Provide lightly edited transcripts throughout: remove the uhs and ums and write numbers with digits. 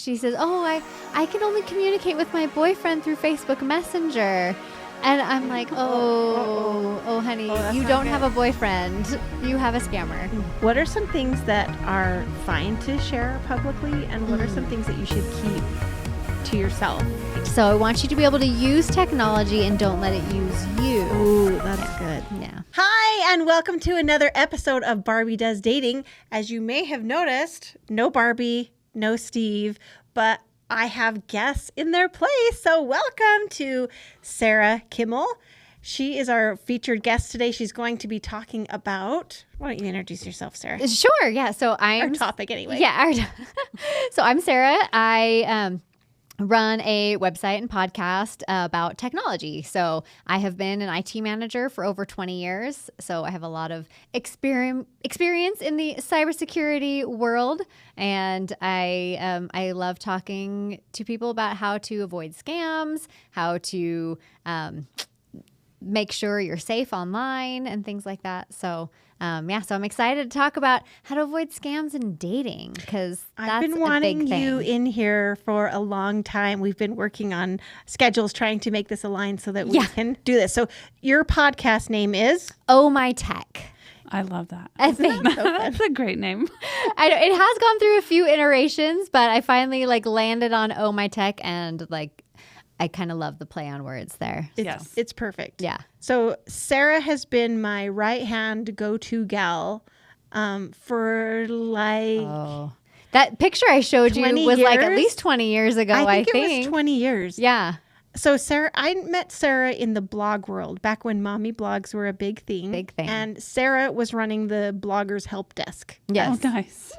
She says, I can only communicate with my boyfriend through Facebook Messenger. And I'm like, honey, you don't have a boyfriend. You have a scammer. What are some things that are fine to share publicly, and what are some things that you should keep to yourself? So I want you to be able to use technology and don't let it use you. Ooh, that's good. Yeah. Hi, and welcome to another episode of Barbie Does Dating. As you may have noticed, no Barbie, no Steve, but I have guests in their place. So welcome to Sarah Kimmel. She is our featured guest today. She's going to be talking about, why don't you introduce yourself, Sarah? Sure. Yeah. So I'm our topic anyway. Yeah. So I'm Sarah. I run a website and podcast about technology. So I have been an IT manager for over 20 years. So I have a lot of experience in the cybersecurity world. And I love talking to people about how to avoid scams, how to make sure you're safe online and things like that. So so I'm excited to talk about how to avoid scams in dating, because I've been wanting you in here for a long time. We've been working on schedules, trying to make this align so that we can do this. So your podcast name is? Oh My Tech. I love that. That's a great name. I know, it has gone through a few iterations, but I finally landed on Oh My Tech, and I kind of love the play on words there. It's perfect. Yeah. So Sarah has been my right-hand go-to gal for that picture I showed you was years? at least 20 years ago, I think. It was 20 years. Yeah. So I met Sarah in the blog world back when mommy blogs were a big thing. And Sarah was running the bloggers help desk. Yes. Oh, nice.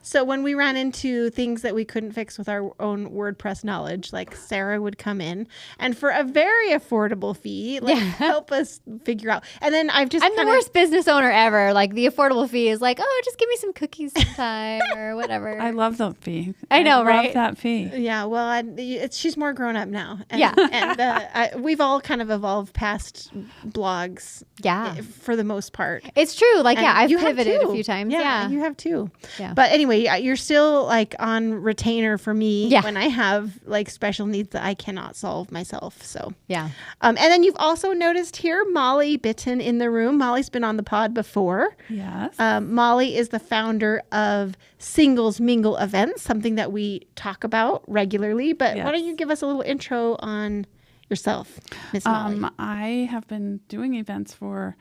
So when we ran into things that we couldn't fix with our own WordPress knowledge, Sarah would come in and for a very affordable fee, help us figure out. And then I'm the worst business owner ever. The affordable fee is just give me some cookies sometime or whatever. I love the fee. I know, right? Love that fee. Yeah. Well, she's more grown up now. Yeah. And we've all kind of evolved past blogs. Yeah. For the most part. It's true. I've pivoted a few times. Yeah. You have too. Yeah. But anyway, you're still on retainer for me when I have special needs that I cannot solve myself. So yeah. And then you've also noticed here Molly Bitton in the room. Molly's been on the pod before. Yes. Molly is the founder of Singles Mingle Events, something that we talk about regularly. But why don't you give us a little intro on yourself, Miss Molly? I have been doing events for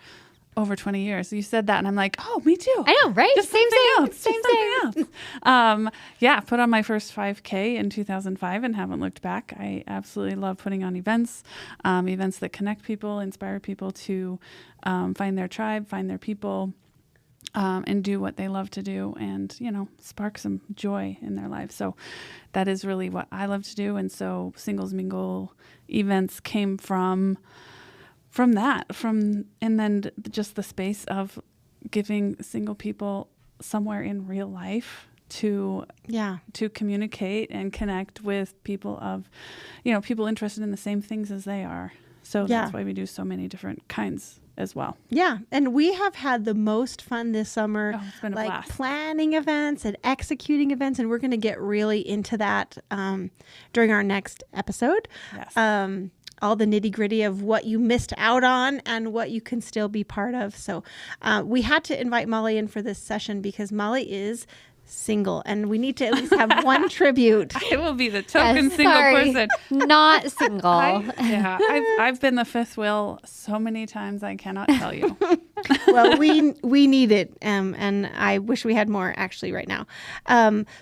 over 20 years. You said that and I'm like, oh, me too. I know, right? Just Same something else. Put on my first 5K in 2005 and haven't looked back. I absolutely love putting on events that connect people, inspire people to find their tribe, find their people, and do what they love to do and, spark some joy in their lives. So that is really what I love to do. And so Singles Mingle Events came from that, and then just the space of giving single people somewhere in real life to communicate and connect with people people interested in the same things as they are. So that's why we do so many different kinds as well. Yeah. And we have had the most fun this summer, it's been a blast. Planning events and executing events. And we're going to get really into that during our next episode. Yes. All the nitty gritty of what you missed out on and what you can still be part of. So we had to invite Molly in for this session because Molly is single and we need to at least have one tribute. I will be the token single person. Not single. I've been the fifth wheel so many times I cannot tell you. Well, we need it, and I wish we had more actually right now.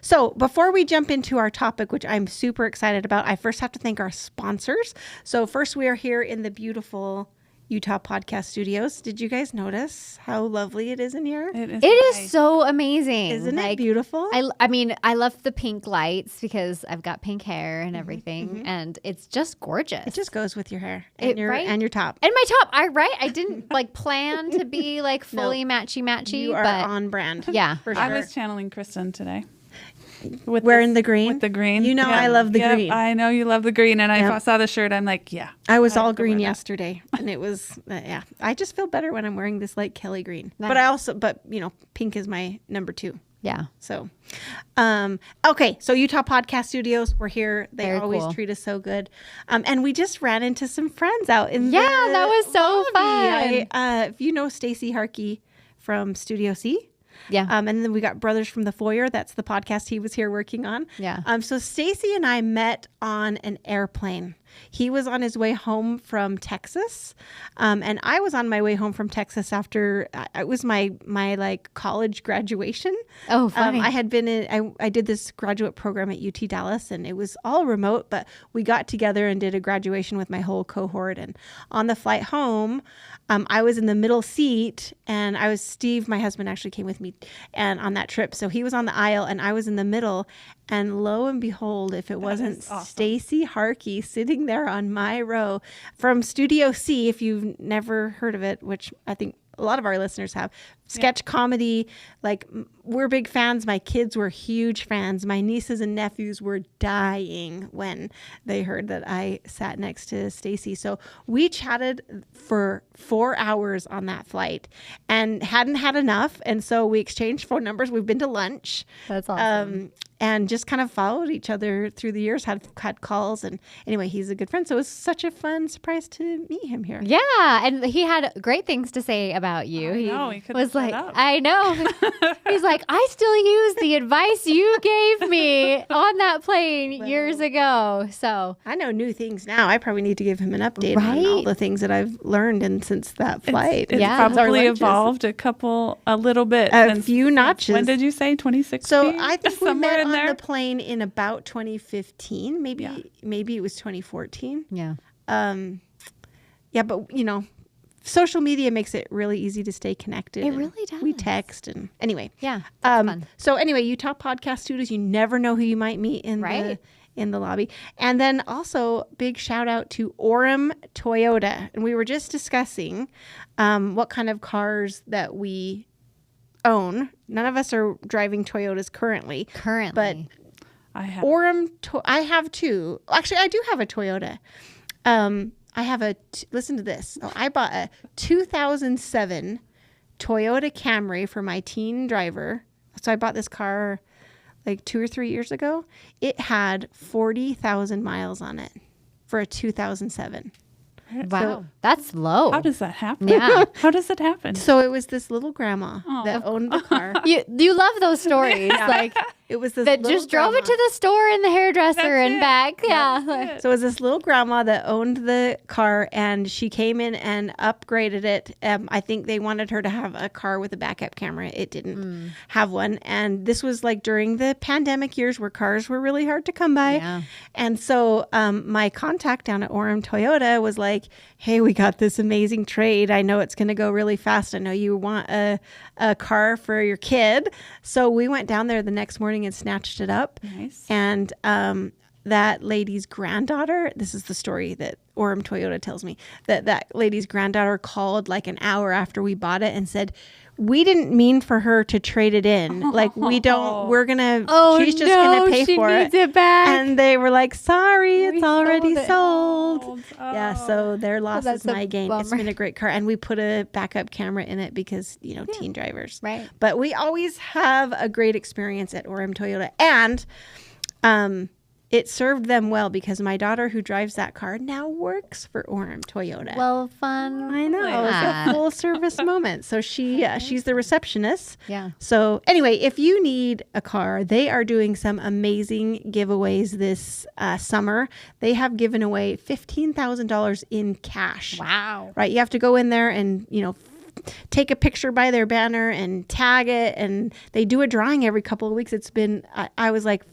So before we jump into our topic, which I'm super excited about, I first have to thank our sponsors. So first, we are here in the beautiful Utah Podcast Studios. Did you guys notice how lovely it is in here? It is so amazing. Isn't it beautiful? I love the pink lights because I've got pink hair and everything, and it's just gorgeous. It just goes with your hair and your top. And my top, I didn't plan to be fully matchy. You are on brand. Yeah. For sure. I was channeling Kristin today. Wearing the green? With the green. You know I love the green. I know you love the green. And I saw the shirt. I'm like, yeah. I was all green yesterday. And it was, I just feel better when I'm wearing this light Kelly green. Nice. But pink is my number 2. Yeah. So, okay. So Utah Podcast Studios, we're here. They Very always cool. treat us so good. And we just ran into some friends out in Yeah, the that was so lobby. fun. If you know Stacy Harkey from Studio C. Yeah. And then we got Brothers from the Foyer. That's the podcast he was here working on. Yeah. So Stacy and I met on an airplane. He was on his way home from Texas. And I was on my way home from Texas after it was my like college graduation. Oh, funny. I had been I did this graduate program at UT Dallas, and it was all remote, but we got together and did a graduation with my whole cohort. And on the flight home, I was in the middle seat, and Steve, my husband, actually came with me and on that trip. So he was on the aisle and I was in the middle. And lo and behold, if it wasn't awesome. Stacy Harkey sitting there on my row from Studio C, if you've never heard of it, which I think a lot of our listeners have, sketch comedy, like we're big fans. My kids were huge fans. My nieces and nephews were dying when they heard that I sat next to Stacy. So we chatted for 4 hours on that flight and hadn't had enough. And so we exchanged phone numbers. We've been to lunch. That's awesome. And just kind of followed each other through the years, had calls. And anyway, he's a good friend. So it was such a fun surprise to meet him here. Yeah, and he had great things to say about you. I know, he couldn't was shut like, up. I know. He's like, I still use the advice you gave me on that plane years ago. So I know new things now. I probably need to give him an update on all Right? the things that I've learned and since that flight. It's Yeah. probably Our lunches. evolved a little bit. A since- few notches. When did you say 2016? So I think we Somewhere met in on there. the plane in about 2015. Maybe it was 2014. yeah. Yeah, but social media makes it really easy to stay connected. It and really does. We text and anyway. Yeah. That's fun. So anyway, Utah Podcast Studios, you never know who you might meet in Right. the lobby. And then also big shout out to Orem Toyota. And we were just discussing what kind of cars that we own. None of us are driving Toyotas currently. Currently. I have. I have two. Actually, I do have a Toyota. I have listen to this. So I bought a 2007 Toyota Camry for my teen driver. So I bought this car like 2 or 3 years ago. It had 40,000 miles on it for a 2007. Wow. That's low. How does that happen? Yeah. How does it happen? So it was this little grandma that owned the car. You love those stories. Like It was this that little just drove it grandma. to the store and the hairdresser That's and it. back. Yeah. That's it. So it was this little grandma that owned the car, and she came in and upgraded it. I think they wanted her to have a car with a backup camera. It didn't have one. And this was like during the pandemic years where cars were really hard to come by. Yeah. And so my contact down at Orem Toyota was like, hey, we got this amazing trade. I know it's going to go really fast. I know you want a car for your kid. So we went down there the next morning and snatched it up. Nice. And that lady's granddaughter, this is the story that Orem Toyota tells me, that lady's granddaughter called like an hour after we bought it and said, we didn't mean for her to trade it in. Like we're going to, she's just going to pay she for needs it. it back. And they were like, sorry, it's already sold it. sold. Yeah, so their loss that's is my a gain. It's bummer. been a greit car. And we put a backup camera in it because, teen drivers. Right. But we always have a great experience at Orem Toyota. And it served them well because my daughter who drives that car now works for Orem Toyota. Well, fun. I know. It was Ah. a full service moment. So she's the receptionist. Yeah. So anyway, if you need a car, they are doing some amazing giveaways this summer. They have given away $15,000 in cash. Wow. Right. You have to go in there and, take a picture by their banner and tag it. And they do a drawing every couple of weeks. It's been, I was like,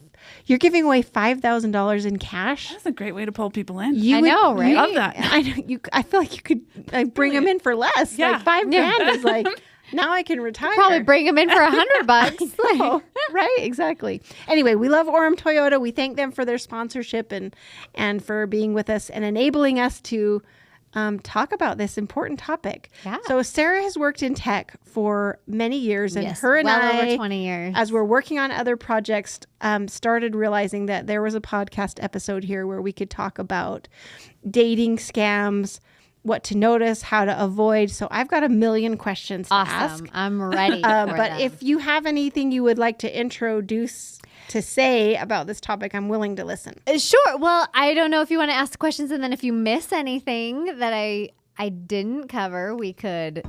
you're giving away $5,000 in cash. That's a great way to pull people in. You I would- know, right? Love that. I know. I feel like you could bring them in for less. Yeah. Like $5,000 is like, now I can retire. Probably bring them in for $100. Oh, right, exactly. Anyway, we love Orem Toyota. We thank them for their sponsorship and for being with us and enabling us to talk about this important topic. Yeah. So Sarah has worked in tech for many years, and Yes, her and well I, over 20 years. as we're working on other projects, started realizing that there was a podcast episode here where we could talk about dating scams, what to notice, how to avoid. So I've got a million questions to ask. Awesome. I'm ready. But them. if you have anything you would like to introduce to say about this topic, I'm willing to listen. Sure. Well, I don't know if you want to ask the questions, and then if you miss anything that I didn't cover, we could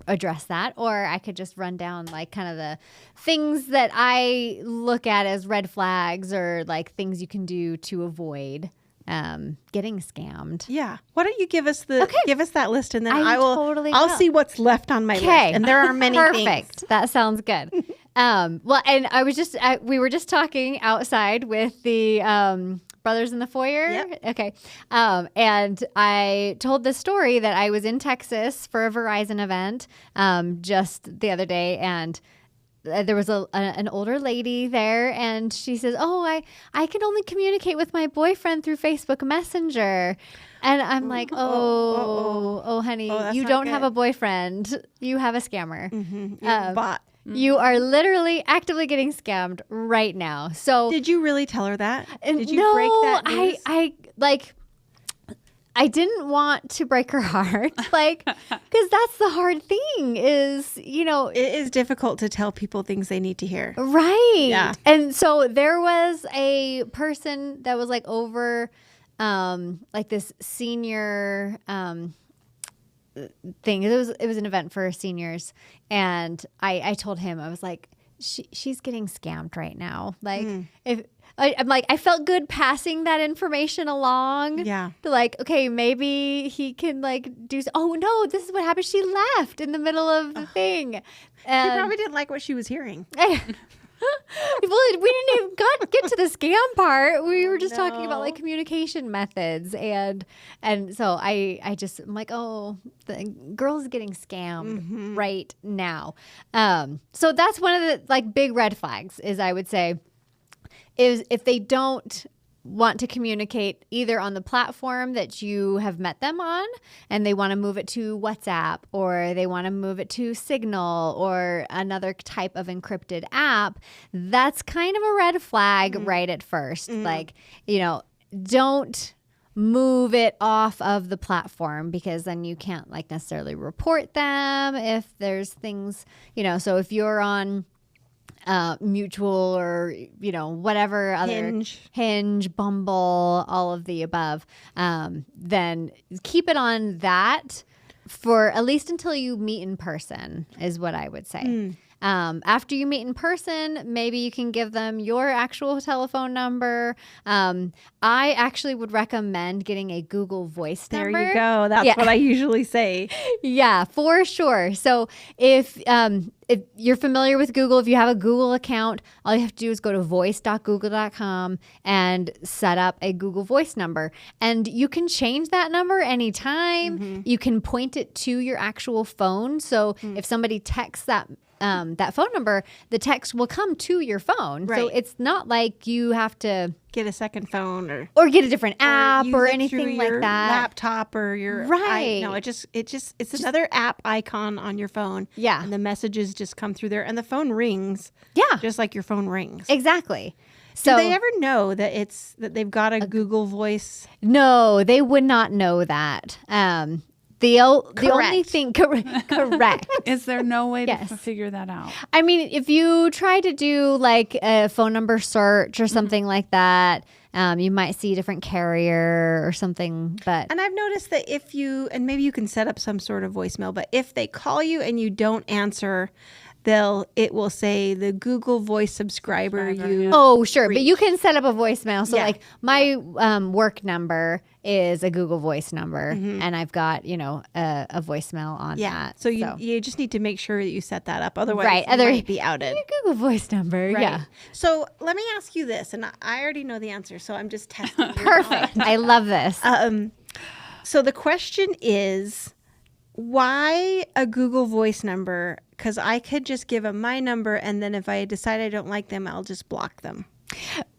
address that, or I could just run down like kind of the things that I look at as red flags or like things you can do to avoid getting scammed. Yeah. Why don't you give us that list, and then I'll see what's left on my list. And there are many things. Perfect. That sounds good. Well, and we were just talking outside with the brothers in the foyer. Yep. Okay. And I told the story that I was in Texas for a Verizon event just the other day, and there was an older lady there, and she says, "Oh, I can only communicate with my boyfriend through Facebook Messenger." And I'm like, oh, honey, you don't have a boyfriend. You have a scammer. Mm-hmm. You're a bot. You are literally actively getting scammed right now. So did you really tell her that? Did you no, break that news? I didn't want to break her heart, like, because that's the hard thing is, it is difficult to tell people things they need to hear. Right. Yeah. And so there was a person that was like over, like this senior, thing. It was an event for seniors, and I told him, I was like, she's getting scammed right now. Like I'm like, I felt good passing that information along. Yeah. To like, okay, maybe he can like do. Oh no, this is what happened. She left in the middle of the thing. She probably didn't like what she was hearing. Well, we didn't even get to the scam part. We were just talking about like communication methods, and so I'm like, oh, the girl's getting scammed right now. So that's one of the like big red flags is, I would say, is if they don't want to communicate either on the platform that you have met them on, and they want to move it to WhatsApp, or they want to move it to Signal or another type of encrypted app, that's kind of a red flag right at first. Like, don't move it off of the platform, because then you can't like necessarily report them if there's things, so if you're on Mutual or whatever other Hinge, Bumble, all of the above, then keep it on that for at least until you meet in person, is what I would say. After you meet in person, maybe you can give them your actual telephone number. I actually would recommend getting a Google Voice number. There you go. That's what I usually say. Yeah, for sure. So if you're familiar with Google, if you have a Google account, all you have to do is go to voice.google.com and set up a Google Voice number. And you can change that number anytime. You can point it to your actual phone. So if somebody texts that phone number, the text will come to your phone. Right. So it's not like you have to get a second phone or get a different app or anything like that. Laptop or your right. It's another app icon on your phone. Yeah. And the messages just come through there, and the phone rings. Yeah. Just like your phone rings. Exactly. So, do they ever know that they've got a Google Voice? No, they would not know that. The only thing correct. Is there no way to figure that out? I mean, if you try to do like a phone number search or something like that, you might see a different carrier or something. And I've noticed that and maybe you can set up some sort of voicemail, but if they call you and you don't answer, it will say the Google Voice subscriber you. Oh, sure. But you can set up a voicemail. So like my work number is a Google Voice number, and I've got, a voicemail on that. So you just need to make sure that you set that up. Otherwise you might be outed. Your Google Voice number. Right. Yeah. So let me ask you this, and I already know the answer, so I'm just testing. Perfect. I love this. So the question is, why a Google Voice number? Because I could just give them my number, and then if I decide I don't like them, I'll just block them.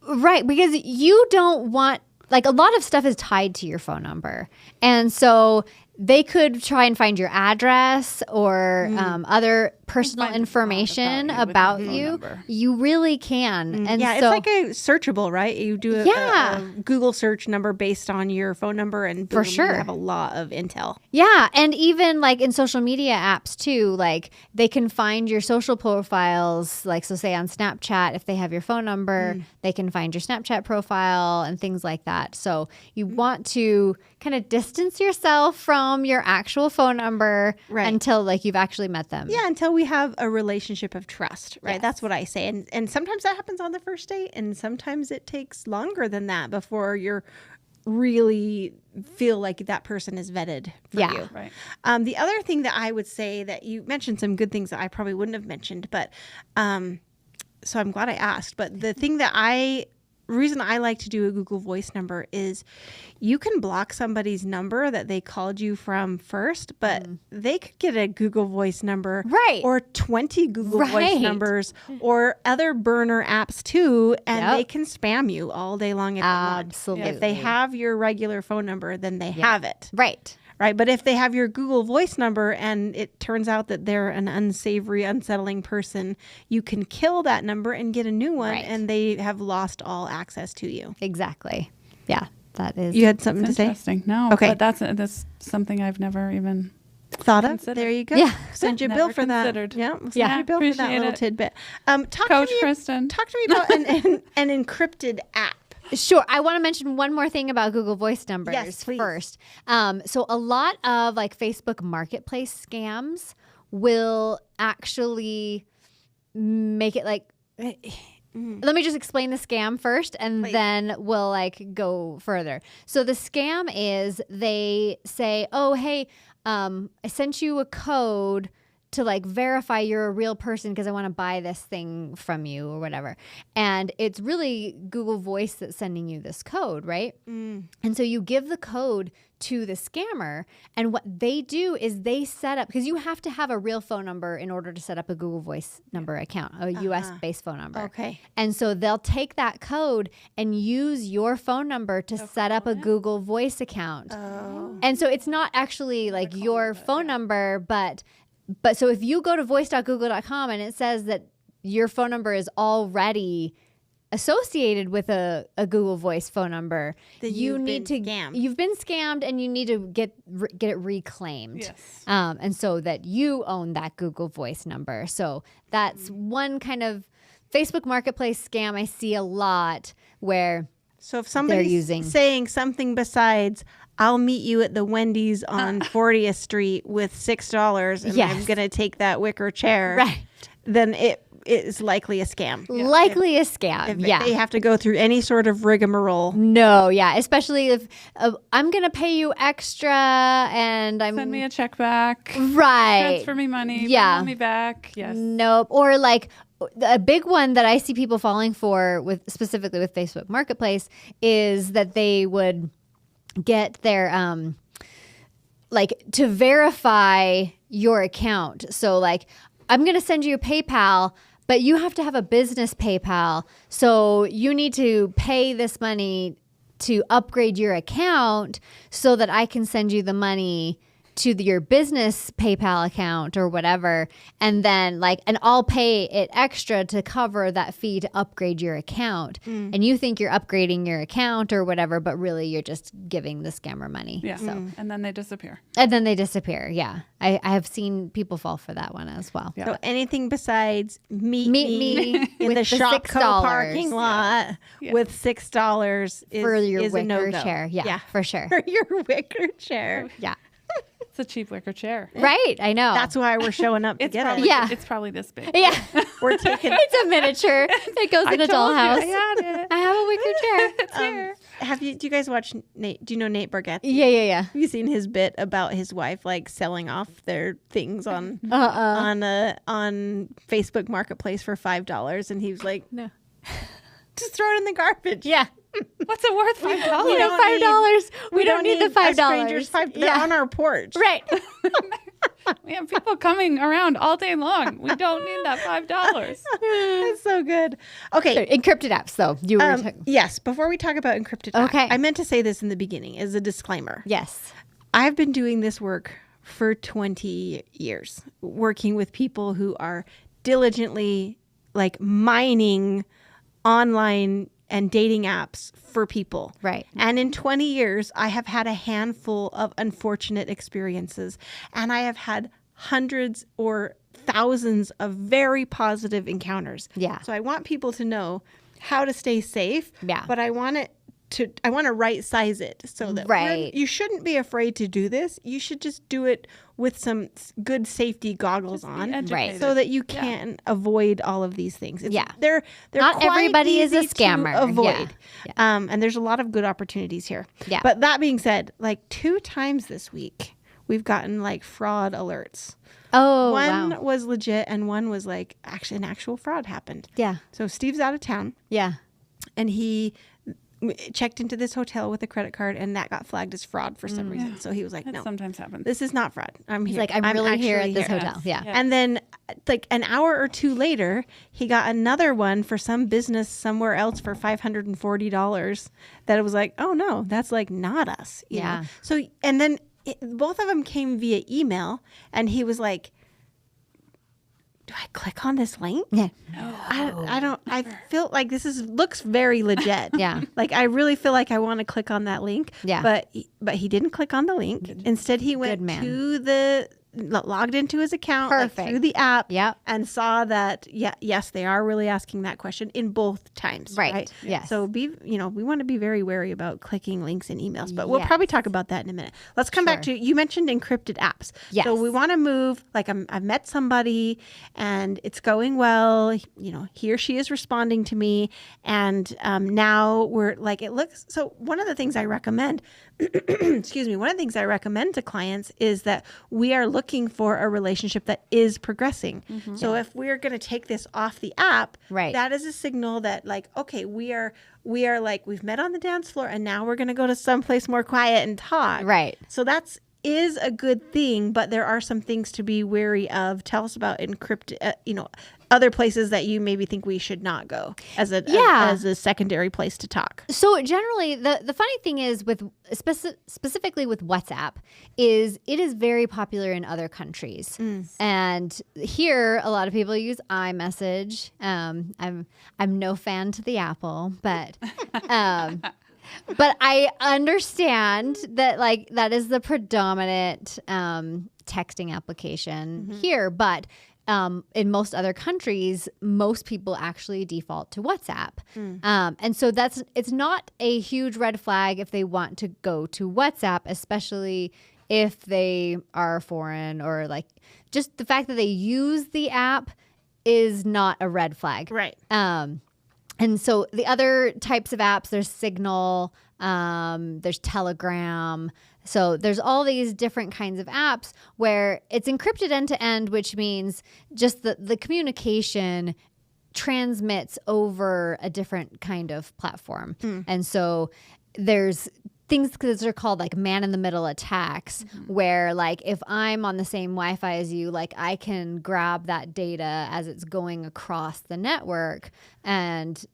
Right, because you don't want, like, a lot of stuff is tied to your phone number. And so they could try and find your address or other personal find a lot information about about you with your phone you. number. You really can. And Yeah, so, it's like a searchable, right? You do a Google search number based on your phone number, and boom, For sure. you have a lot of intel. yeah. And even like in social media apps too, like they can find your social profiles. Like, so say on Snapchat, if they have your phone number, they can find your Snapchat profile and things like that. So you want to kind of distance yourself from your actual phone number until like you've actually met them. Yeah, until we have a relationship of trust, right? Yes. That's what I say. And sometimes that happens on the first date, and sometimes it takes longer than that before you're really feel like that person is vetted for you. Right. The other thing that I would say, that you mentioned some good things that I probably wouldn't have mentioned, but so I'm glad I asked. But the thing that reason I like to do a Google Voice number is you can block somebody's number that they called you from first, but they could get a Google Voice number, Right. or 20 Google Voice Right. numbers, or other burner apps too, and Yep. they can spam you all day long if they want. Absolutely. If they have your regular phone number, then they have it. Right. Right. But if they have your Google Voice number and it turns out that they're an unsavory, unsettling person, you can kill that number and get a new one, Right. and they have lost all access to you. Exactly. Yeah. That is. You had something to say? Interesting. No. Okay. But that's something I've never even Thought of? Considered. There you go. Yeah. Send you a Never bill for that. considered. Yeah. We'll send Yeah. you a bill for that Appreciate little it. tidbit. Coach Kristin. Talk to me about an encrypted app. Sure. I want to mention one more thing about Google Voice numbers Yes, please. first. So a lot of like Facebook Marketplace scams will actually make it like. Let me just explain the scam first, and then we'll like go further. So the scam is they say, "Oh, hey, I sent you a code to like verify you're a real person because I want to buy this thing from you or whatever." And it's really Google Voice that's sending you this code, right? And so you give the code to the scammer, and what they do is they set up, because you have to have a real phone number in order to set up a Google Voice number account, a US based phone number. Okay. And so they'll take that code and use your phone number to set up a Google Voice account. And so it's not actually like your phone number, but so if you go to voice.google.com and it says that your phone number is already associated with a Google Voice phone number, Then you've been scammed, and you need to get it reclaimed. Yes. And so that you own that Google Voice number. So that's one kind of Facebook Marketplace scam I see a lot, where So if somebody's using- saying something besides, "I'll meet you at the Wendy's on 40th Street with $6 and Yes. I'm going to take that wicker chair," Right. then it is likely a scam. likely a scam. If Yeah. they have to go through any sort of rigmarole. No, yeah, especially if I'm going to pay you extra and I'm Send me a check back. right. Transfer me money. Yeah. Bring me back. Yes. Nope. Or like a big one that I see people falling for specifically with Facebook Marketplace is that they would get their like to verify your account. So like, I'm going to send you a PayPal, but you have to have a business PayPal. So you need to pay this money to upgrade your account so that I can send you the money to your business PayPal account or whatever. And then and I'll pay it extra to cover that fee to upgrade your account. And you think you're upgrading your account or whatever, but really you're just giving the scammer money. Yeah. And then they disappear. And then they disappear. Yeah. I have seen people fall for that one as well. Yeah. So anything besides meet me in with the the Shopco $6. parking lot with $6 is, For your is a wicker no-go. chair. Yeah, for sure. For your wicker chair. Yeah. It's a cheap wicker chair. Right. I know. That's why we're showing up to It's get probably, it. Yeah. It's probably this big. yeah. We're taking. It's a miniature. It goes in a told you, dollhouse. I had it. I have a wicker chair. It's here. Do you guys watch Nate? Do you know Nate Bargatze? Yeah. Have you seen his bit about his wife like selling off their things on on Facebook Marketplace for $5, and he was like, No. just throw it in the garbage. Yeah. What's it worth? $5. You know, $5. We don't need the a $5. stranger's $5. They're on our porch. Right. We have people coming around all day long. We don't need that $5. That's so good. Okay. Encrypted apps, though. You were talking. Yes. Before we talk about encrypted apps, Okay. I meant to say this in the beginning as a disclaimer. Yes. I've been doing this work for 20 years, working with people who are diligently like mining online and dating apps for people. Right. And in 20 years, I have had a handful of unfortunate experiences, and I have had hundreds or thousands of very positive encounters. Yeah. So I want people to know how to stay safe. Yeah. But I want to right size it so that Right. you shouldn't be afraid to do this. You should just do it with some good safety goggles on, educated. so that you can avoid all of these things. They're Not quite everybody is a easy to scammer. avoid. Yeah. And there's a lot of good opportunities here. Yeah. But that being said, like 2 times this week, we've gotten like fraud alerts. Oh, One wow. was legit, and one was like an actual fraud happened. Yeah. So Steve's out of town, Yeah. and he checked into this hotel with a credit card, and that got flagged as fraud for some reason. So he was like, That no, sometimes happens. this is not fraud. I'm He's here. like, I'm really here at actually this here. hotel. Yeah. Yeah. And then like an hour or 2 later, he got another one for some business somewhere else for $540 that it was like, oh no, that's like not us. You Yeah. know? So, and then both of them came via email, and he was like, do I click on this link? Yeah. I don't. I feel like looks very legit. Yeah. Like I really feel like I want to click on that link. Yeah. But he didn't click on the link. Instead, he went man. to logged into his account like, Perfect. through the app. Yep. And saw that yes, they are really asking that question in both times. Right. Yes. So we want to be very wary about clicking links in emails. But we'll Yes. probably talk about that in a minute. Let's come back Sure. to, you mentioned encrypted apps. Yes. So we want to move, like I've met somebody and it's going well, he or she is responding to me, and now we're like, it looks, so one of the things I recommend one of the things I recommend to clients is that we are looking for a relationship that is progressing. So if we're going to take this off the app, Right. that is a signal that like, okay, we are like, we've met on the dance floor and now we're going to go to someplace more quiet and talk. Right. So is a good thing, but there are some things to be wary of. Tell us about encrypted, other places that you maybe think we should not go as a secondary place to talk. So generally, the funny thing is with specifically with WhatsApp is it is very popular in other countries, and here a lot of people use iMessage. I'm no fan to the Apple, but. But I understand that like that is the predominant texting application here, but in most other countries, most people actually default to WhatsApp. And so it's not a huge red flag if they want to go to WhatsApp, especially if they are foreign, or like just the fact that they use the app is not a red flag. Right. And so the other types of apps, there's Signal, there's Telegram. So there's all these different kinds of apps where it's encrypted end to end, which means just the communication transmits over a different kind of platform. And so there's things that are called like man-in-the-middle attacks, where like if I'm on the same Wi-Fi as you, like I can grab that data as it's going across the network and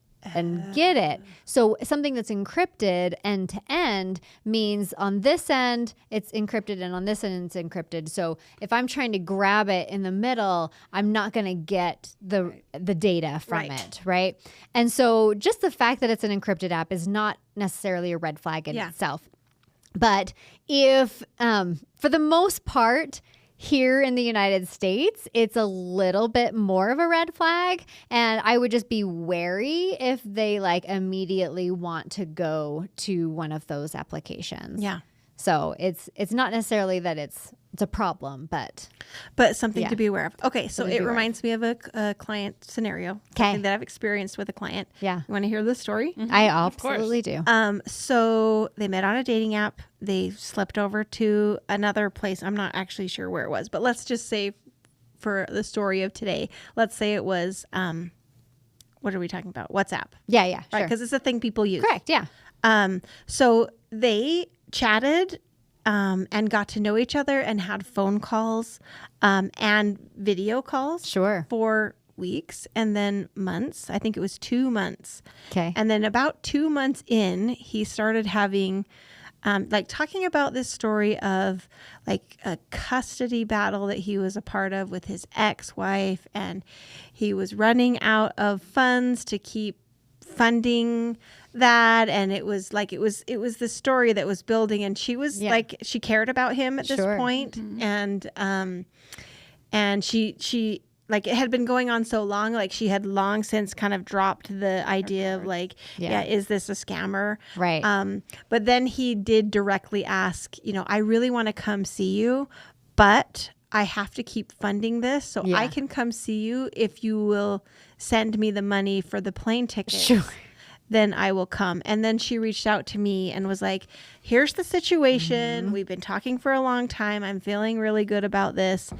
get it. So something that's encrypted end to end means on this end it's encrypted and on this end it's encrypted. So if I'm trying to grab it in the middle, I'm not going to get the data from it, right? And so just the fact that it's an encrypted app is not necessarily a red flag in itself. But if for the most part, here in the United States, it's a little bit more of a red flag, and I would just be wary if they like immediately want to go to one of those applications. Yeah. So it's not necessarily that it's a problem, but something to be aware of. Okay, so it reminds me of a client scenario, something that I've experienced with a client. Yeah. You want to hear the story? I absolutely do. So they met on a dating app. They slept over to another place. I'm not actually sure where it was, but let's just say for the story of today, let's say it was, what are we talking about? WhatsApp. Yeah, Right, sure. because it's a thing people use. Correct, yeah. So they chatted and got to know each other and had phone calls and video calls Sure. for weeks and then months. I think it was 2 months. Okay. And then about 2 months in, he started having like talking about this story of like a custody battle that he was a part of with his ex-wife, and he was running out of funds to keep funding that, and it was the story that was building, and she was like, she cared about him at this point, and she like, it had been going on so long, like she had long since kind of dropped the idea of like, is this a scammer? Right. But then he did directly ask, I really want to come see you, but I have to keep funding this. So I can come see you if you will send me the money for the plane ticket. Sure. Then I will come. And then she reached out to me and was like, here's the situation. We've been talking for a long time. I'm feeling really good about this.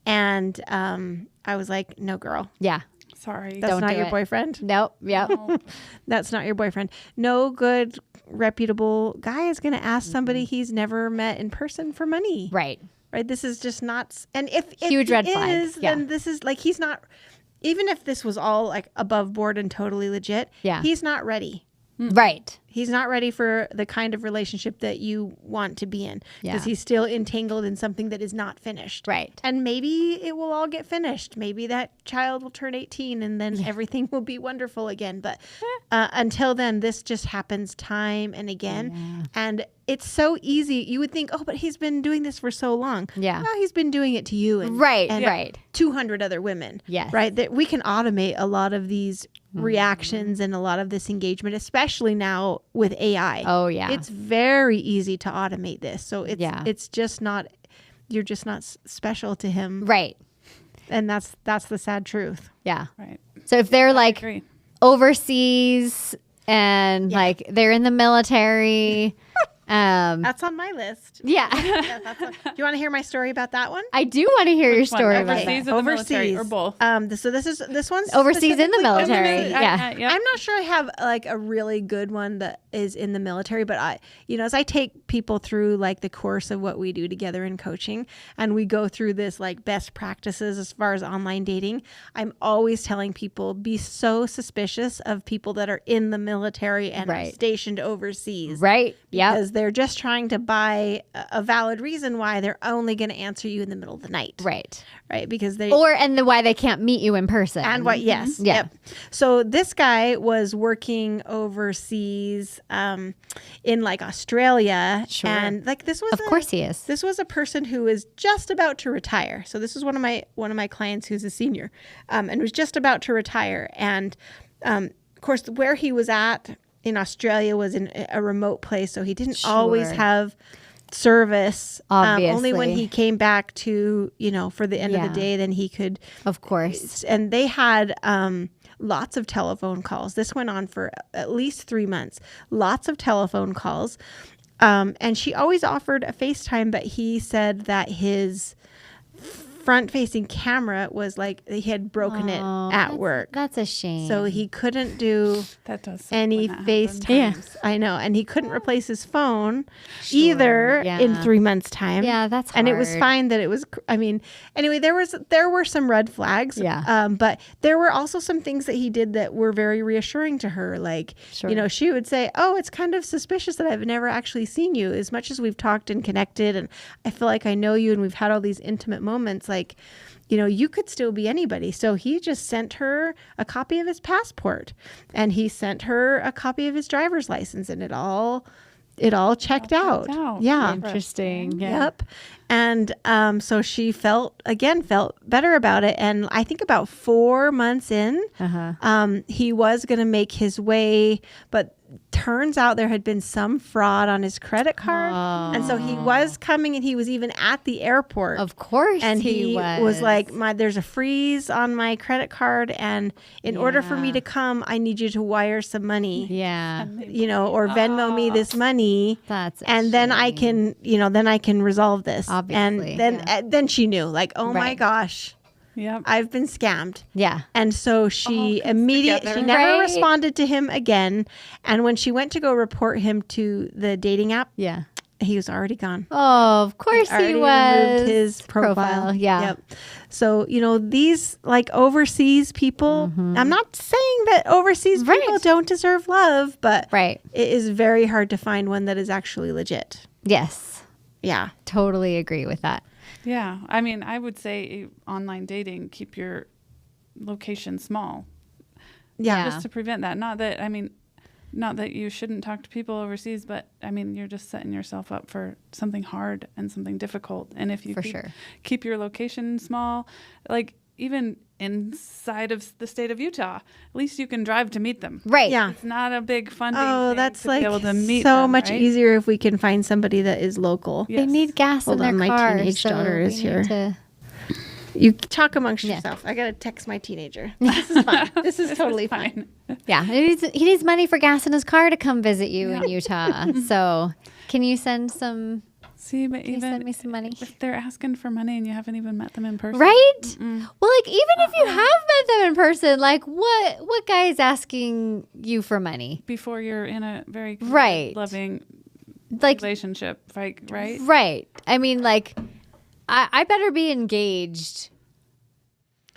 And I was like, no, girl. Yeah. Sorry. That's not your boyfriend. Nope. Yep. No. That's not your boyfriend. No good, reputable guy is going to ask somebody he's never met in person for money. Right. Right. This is just not. And if Huge red flag. then this is like, he's not. Even if this was all like above board and totally legit, he's not ready. Right. He's not ready for the kind of relationship that you want to be in, because he's still entangled in something that is not finished. Right. And maybe it will all get finished. Maybe that child will turn 18 and then everything will be wonderful again. But until then, this just happens time and again. Yeah. And it's so easy. You would think, oh, but he's been doing this for so long. Yeah. Well, he's been doing it to you and, right. 200 other women. Yes. Right. That we can automate a lot of these reactions and a lot of this engagement, especially now with AI. Oh yeah. It's very easy to automate this. So it's just not, you're just not special to him. Right. And that's the sad truth. Yeah. Right. So if they're like agree. overseas and like they're in the military, that's on my list. yeah. Do you want to hear my story about that one? I do want to hear your Which one? story about Overseas that. or the military, or both? So this one's Overseas in the specifically military. overseas. Yeah. I'm not sure I have like a really good one that is in the military, but I, as I take people through like the course of what we do together in coaching, and we go through this like best practices as far as online dating, I'm always telling people, be so suspicious of people that are in the military and are stationed overseas. Right. Yeah. Because they're just trying to buy a valid reason why they're only going to answer you in the middle of the night. Right. Right. Because they why they can't meet you in person. and what? Yes. Yeah. Yep. So this guy was working overseas in like Australia. Sure. And like this was Of course he is. This was a person who was just about to retire. So this was one of my clients who's a senior and was just about to retire. And of course, where he was at in Australia was in a remote place. So he didn't always have service. Only when he came back to, for the end of the day, then he could. Of course. And they had lots of telephone calls. This went on for at least 3 months. Lots of telephone calls. And she always offered a FaceTime, but he said that his front-facing camera was like he had broken it at work. That's a shame. So he couldn't do any FaceTimes. Yeah. I know. And he couldn't replace his phone either in 3 months' time. Yeah, that's hard. And it was fine that it was, anyway, there were some red flags. Yeah. But there were also some things that he did that were very reassuring to her. Like, she would say, oh, it's kind of suspicious that I've never actually seen you. As much as we've talked and connected and I feel like I know you and we've had all these intimate moments, like, you could still be anybody. So he just sent her a copy of his passport and he sent her a copy of his driver's license, and it all checked out. Yeah. Interesting. Yeah. Yep. And so she felt better about it. And I think about 4 months in, he was going to make his way, but turns out there had been some fraud on his credit card. And so he was coming, and he was even at the airport. Of course. And he was like, there's a freeze on my credit card. And in order for me to come, I need you to wire some money. Yeah. Or Venmo me this money. That's and then I can, then I can resolve this. Obviously. And then she knew, like, oh my gosh. Yep. I've been scammed. Yeah. And so she never responded to him again. And when she went to go report him to the dating app, He was already gone. Oh, of course he Already was. removed his profile. Yeah. Yep. So, these like overseas people, I'm not saying that overseas people don't deserve love, but Right. it is very hard to find one that is actually legit. Yes. Yeah. Totally agree with that. Yeah. I mean, I would say online dating, keep your location small. Yeah. Just to prevent that. Not that you shouldn't talk to people overseas, but I mean, you're just setting yourself up for something hard and something difficult. And if you keep your location small, like even inside of the state of Utah, at least you can drive to meet them. Right. Yeah. It's not a big funding Oh, thing that's to like be able to meet so them, much right? easier if we can find somebody that is local. Yes. They need gas Hold in their on, my car. teenage daughter is we need here. to- You talk amongst Yeah. yourself. I got to text my teenager. This is fine. This is totally fine. Yeah. He needs money for gas in his car to come visit you in Utah. So can you send some... See, but Can you send even me some money? if they're asking for money and you haven't even met them in person. Right? Well, like even if you have met them in person, like what guy is asking you for money? Before you're in a very committed, Right. loving Like relationship, right? right. I mean, like I better be engaged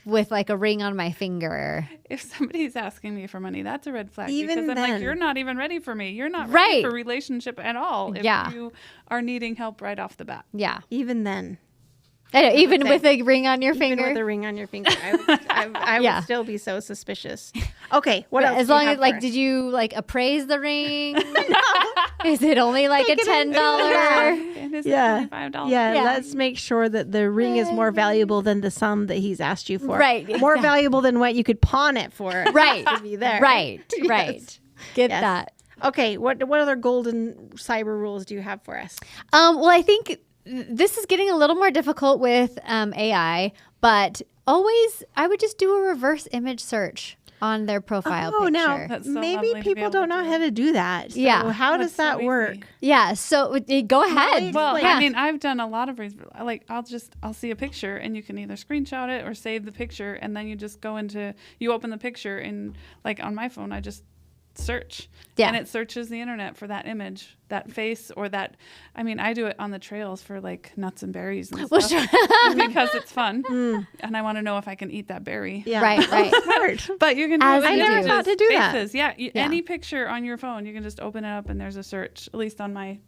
with like a ring on my finger. If somebody's asking me for money, that's a red flag. Even because I'm then. like, you're not even ready for me. You're not Right. ready for relationship at all. If Yeah. you are needing help right off the bat. Yeah. Even then. I know, even say, with a ring on your Even finger. with a ring on your finger, I Yeah. would still be so suspicious. Okay, what But else? as do you long have as like, for us? did you like appraise the ring? Is it only like a $10? And it's Yeah. $25. Yeah, Yeah. let's make sure that the ring is more valuable than the sum that he's asked you for. Right, More exactly. valuable than what you could pawn it for. Right. To be there. Right. Yes. Right. Get Yes. that. Okay, what other golden cyber rules do you have for us? Well, I think this is getting a little more difficult with AI, but always I would just do a reverse image search on their profile Oh, picture. now That's so maybe lovely to be people able don't to know do. how to do that. So Yeah. how does That's so that easy. work? Yeah, so go ahead. Well, Like- I mean, I've done a lot of like I'll see a picture and you can either screenshot it or save the picture, and then you just go into you open the picture and like on my phone I just search. Yeah. And it searches the internet for that image, that face, or that. I mean, I do it on the trails for like nuts and berries and Well, stuff sure. because it's fun, and I want to know if I can eat that berry. Yeah. Right, right. Smart. But you can do As it with you do. I never images, thought to do that. faces. Yeah, Yeah. any picture on your phone, you can just open it up and there's a search. At least on my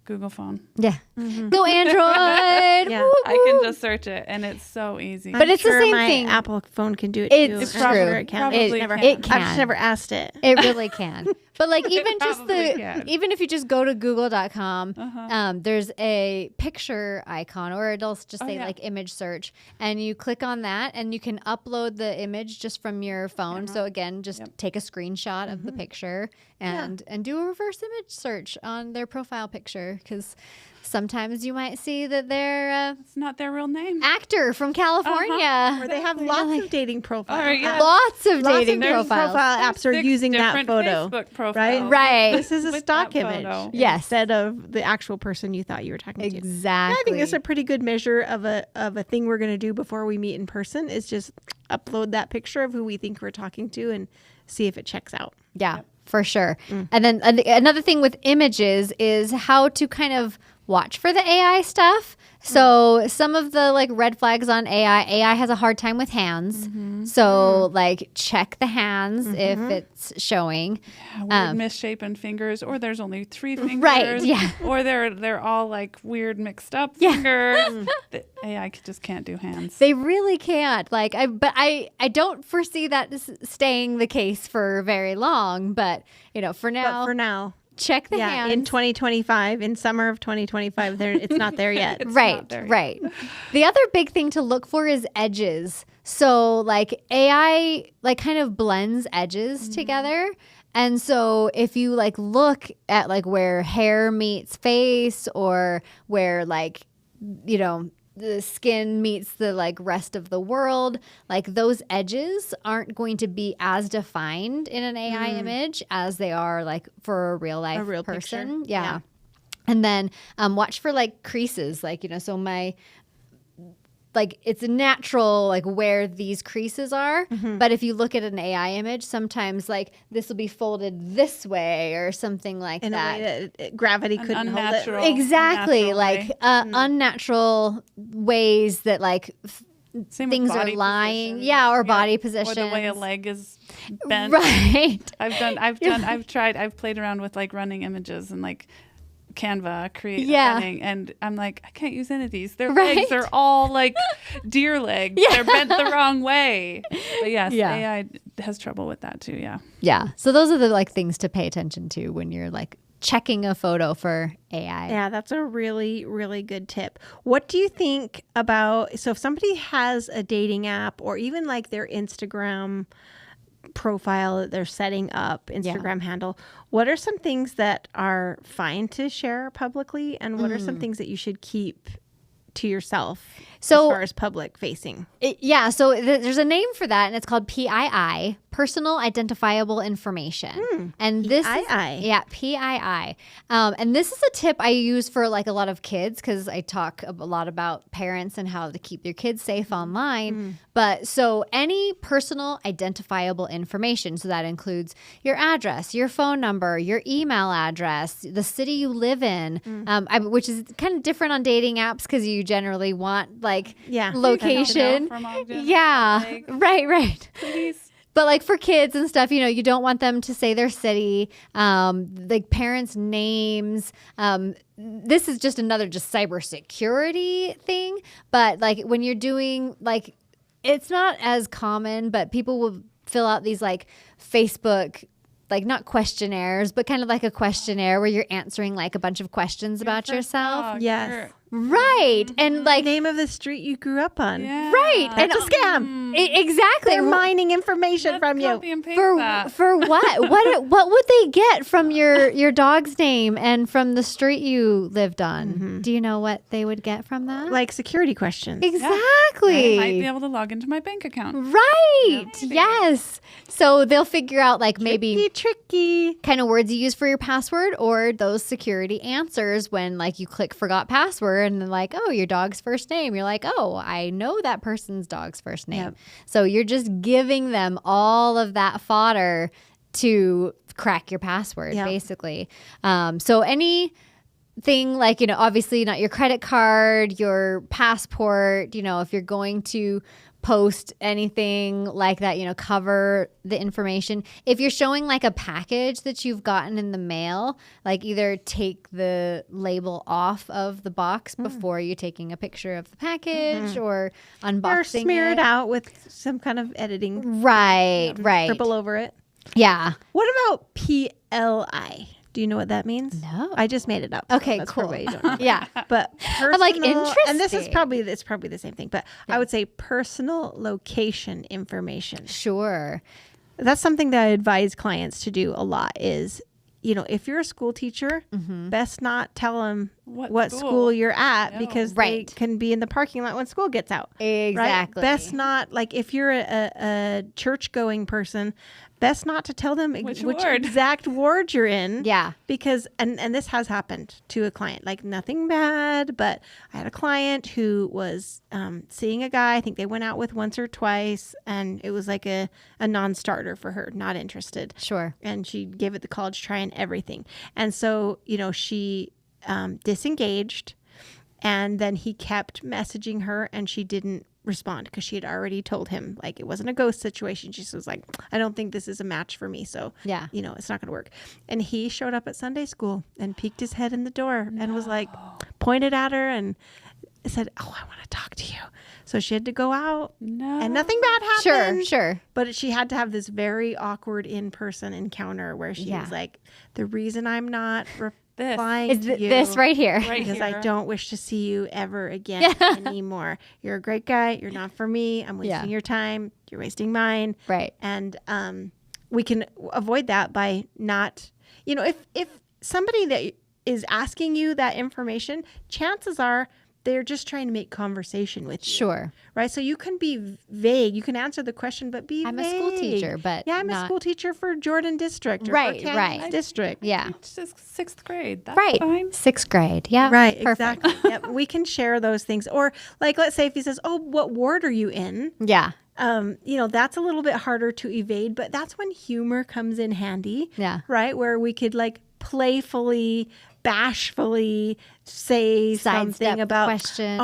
Google phone, Yeah. Go Android. Yeah. Woo, I can woo. just search it, and it's so easy. But I'm it's the sure same my thing. Apple phone can do it It's too. true. I'm sure it can. Probably I've never, can. It I've can. just never asked it. It really can. But like even just probably can. even if you just go to google.com, there's a picture icon, or it'll just say yeah. like image search, and you click on that and you can upload the image just from your phone. So again, just take a screenshot of the picture and do a reverse image search on their profile picture, because sometimes you might see that they're It's not their real name. actor from California. Or they have lots of dating profiles. Or, yeah. Lots of Lots of dating dating profiles. profile apps are 6 using that different photo. Facebook Right? profiles. Right. This is a With stock that image. photo. Yes. Instead of the actual person you thought you were talking to. Exactly. I think that's a pretty good measure of a thing we're going to do before we meet in person, is just upload that picture of who we think we're talking to and see if it checks out. Yeah, for sure. And then another thing with images is how to kind of watch for the AI stuff. So some of the like red flags on AI has a hard time with hands. So like check the hands if it's showing. Weird misshapen fingers, or there's only 3 fingers. Right, yeah. Or they're all like weird mixed up Yeah. fingers. The AI just can't do hands. They really can't. Like I don't foresee that staying the case for very long, but you know, for now, But for now, check the hands. in 2025, in summer of 2025, it's not there yet. Right, not there yet. right. The other big thing to look for is edges. So like AI like kind of blends edges together. And so if you like look at like where hair meets face, or where like, you know, the skin meets the like rest of the world, like those edges aren't going to be as defined in an AI image as they are like for a real life real person. picture. Yeah. Yeah. And then watch for like creases, like, you know, so my like it's a natural like where these creases are. But if you look at an AI image, sometimes like this will be folded this way or something like In that. a way that gravity couldn't hold it. unnatural- Exactly, unnatural like way. Unnatural ways that like Same with things are body lying, positions. or body positions, or the way a leg is bent. right? I've played around with like running images and like Canva create Yeah. running, and I'm like, I can't use any of these. Their Right. legs are all like deer legs. They're bent the wrong way. But yes, Yeah. AI has trouble with that too. Yeah. Yeah. So those are the like things to pay attention to when you're like checking a photo for AI. Yeah, that's a really, really good tip. What do you think about, so if somebody has a dating app or even like their Instagram profile that they're setting up, Instagram handle, what are some things that are fine to share publicly and what are some things that you should keep to yourself So- as far as public facing? So there's a name for that, and it's called PII, Personal Identifiable Information. And this PII. PII. And this is a tip I use for like a lot of kids because I talk a lot about parents and how to keep their kids safe online. But so any personal identifiable information, so that includes your address, your phone number, your email address, the city you live in, which is kind of different on dating apps because you generally want like location. From Ogden, Yeah, like, right. please. But like for kids and stuff, you don't want them to say their city, like parents' names. This is just another cybersecurity thing. But like when you're doing like, it's not as common, but people will fill out these like Facebook, like not questionnaires, but kind of like a questionnaire where you're answering like a bunch of questions about yourself. Yes. Right. And like, Name of the street you grew up on. Yeah. right. That's a scam. Exactly. They're mining information from you. Copy and paste For that. for what? What would they get from your dog's name and from the street you lived on? Do you know what they would get from that? Like security questions. Exactly. I might be able to log into my bank account. Right. Yes. So they'll figure out like maybe Tricky. kind of words you use for your password or those security answers when like you click forgot password and then like, oh, your dog's first name. You're like, oh, I know that person's dog's first name. Yep. So you're just giving them all of that fodder to crack your password, Yep. basically. So anything like, obviously not your credit card, your passport, if you're going to post anything like that, cover the information. If you're showing like a package that you've gotten in the mail, like either take the label off of the box before you're taking a picture of the package or unboxing Or smear it out with some kind of editing. Right. Scribble over it. Yeah. What about PLI? Do you know what that means? No. I just made it up. so Okay, that's cool. probably you don't know. Yeah. But personal, like, and this is interesting. it's probably the same thing, but I would say personal location information. Sure. That's something that I advise clients to do a lot is, if you're a school teacher, best not tell them what school you're at because Right. they can be in the parking lot when school gets out. Exactly. Right? Best not, like if you're a church going person, best not to tell them which ward. exact ward you're in. Yeah. Because, and this has happened to a client, like nothing bad, but I had a client who was seeing a guy. I think they went out with once or twice and it was like a non-starter for her, not interested. Sure. And she gave it the college try and everything. And so, she disengaged and then he kept messaging her and she didn't respond because she had already told him like it wasn't a ghost situation. She was like, I don't think this is a match for me. So, Yeah. it's not going to work. And he showed up at Sunday school and peeked his head in the door and was like, pointed at her and said, oh, I want to talk to you. So she had to go out and nothing bad happened. Sure. But she had to have this very awkward in-person encounter where she was like, the reason I'm not replying Is to you this right here? because here. I don't wish to see you ever again anymore. You're a great guy. You're not for me. I'm wasting your time. You're wasting mine. Right. And we can avoid that by not, if somebody that is asking you that information, chances are they're just trying to make conversation with you. Sure. Right? So you can be vague. You can answer the question, but be I'm vague. a school teacher, but yeah, I'm a not- school teacher for Jordan District or Right, for Kansas right. District. Yeah. It's just 6th grade. That's Right. fine. 6th grade. Yeah. Right, Perfect. exactly. Yep. We can share those things. Or like, let's say if he says, oh, what ward are you in? Yeah. That's a little bit harder to evade, but that's when humor comes in handy. Yeah. Right? Where we could like playfully, bashfully say Sidestep something the about, question.